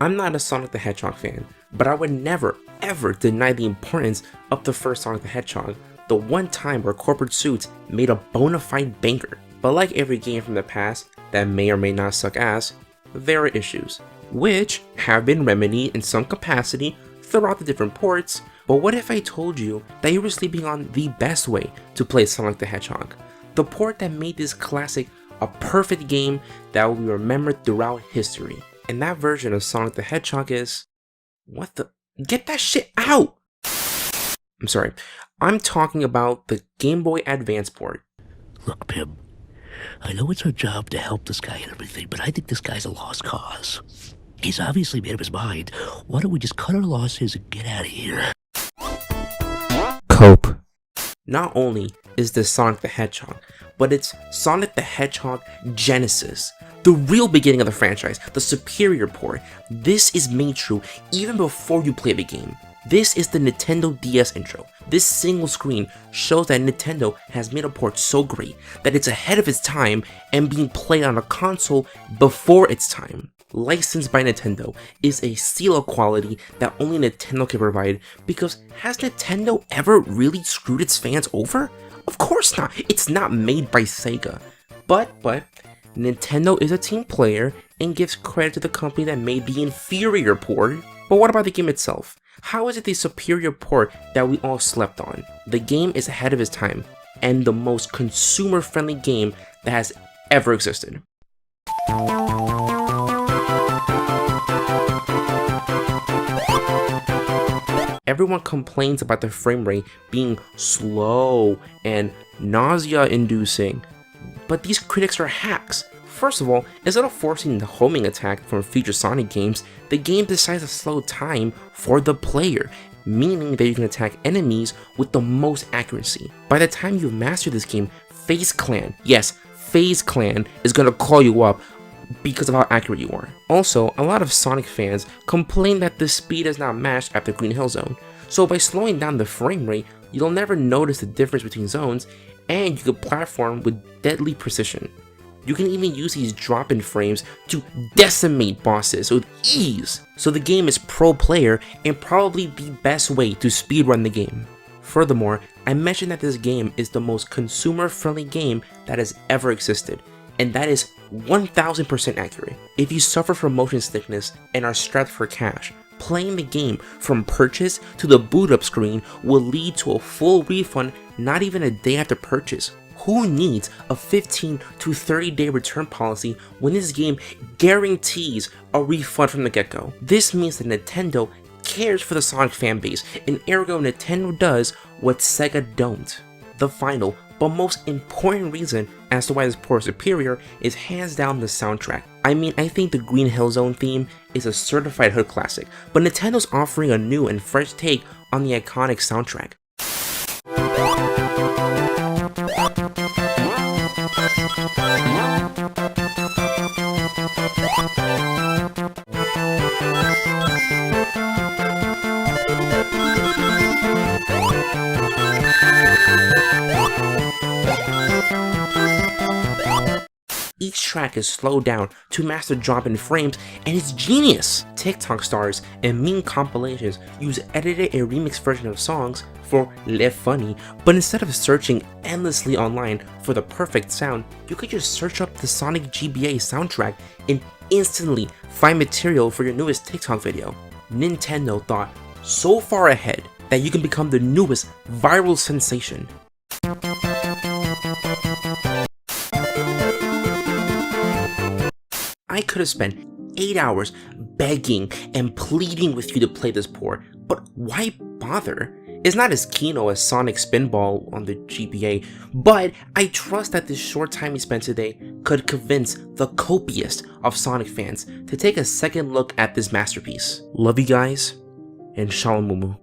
I'm not a Sonic the Hedgehog fan, but I would never, ever deny the importance of the first Sonic the Hedgehog, the one time where corporate suits made a bona fide banger. But like every game from the past that may or may not suck ass, there are issues, which have been remedied in some capacity throughout the different ports. But what if I told you that you were sleeping on the best way to play Sonic the Hedgehog? The port that made this classic a perfect game that will be remembered throughout history. And that version of Sonic the Hedgehog is... what the... get that shit out! I'm sorry. I'm talking about the Game Boy Advance port. Look, Pim, I know it's our job to help this guy and everything, but I think this guy's a lost cause. He's obviously made up his mind. Why don't we just cut our losses and get out of here? Cope. Not only is this Sonic the Hedgehog, but it's Sonic the Hedgehog Genesis, the real beginning of the franchise, the superior port. This is made true even before you play the game. This is the Nintendo DS intro. This single screen shows that Nintendo has made a port so great that it's ahead of its time and being played on a console before its time. Licensed by Nintendo is a seal of quality that only Nintendo can provide, because has Nintendo ever really screwed its fans over? Of course not. It's not made by Sega. But Nintendo is a team player and gives credit to the company that made the inferior port. But what about the game itself? How is it the superior port that we all slept on? The game is ahead of its time and the most consumer-friendly game that has ever existed. Everyone complains about the frame rate being slow and nausea-inducing, but these critics are hacks. First of all, instead of forcing the homing attack from future Sonic games, the game decides to slow time for the player, meaning that you can attack enemies with the most accuracy. By the time you've mastered this game, FaZe Clan, yes, FaZe Clan is gonna call you up because of how accurate you are. Also, a lot of Sonic fans complain that the speed is not matched after Green Hill Zone, so by slowing down the frame rate, you'll never notice the difference between zones, and you can platform with deadly precision. You can even use these drop-in frames to decimate bosses with ease, so the game is pro player and probably the best way to speedrun the game. Furthermore, I mentioned that this game is the most consumer-friendly game that has ever existed, and that is 1000% accurate. If you suffer from motion sickness and are strapped for cash, playing the game from purchase to the boot up screen will lead to a full refund not even a day after purchase. Who needs a 15 to 30 day return policy when this game guarantees a refund from the get-go? This means that Nintendo cares for the Sonic fanbase, and ergo Nintendo does what Sega don't. The final but most important reason as to why this port is superior is hands down the soundtrack. I mean, I think the Green Hill Zone theme is a certified hood classic, but Nintendo's offering a new and fresh take on the iconic soundtrack. Each track is slowed down to master drop-in frames, and it's genius! TikTok stars and meme compilations use edited and remixed versions of songs for Le Funny, but instead of searching endlessly online for the perfect sound, you could just search up the Sonic GBA soundtrack and instantly find material for your newest TikTok video. Nintendo thought so far ahead that you can become the newest viral sensation. I could have spent 8 hours begging and pleading with you to play this port, but why bother? It's not as keen as Sonic Spinball on the GBA, but I trust that this short time we spent today could convince the copious of Sonic fans to take a second look at this masterpiece. Love you guys, and shamalamamoomoo.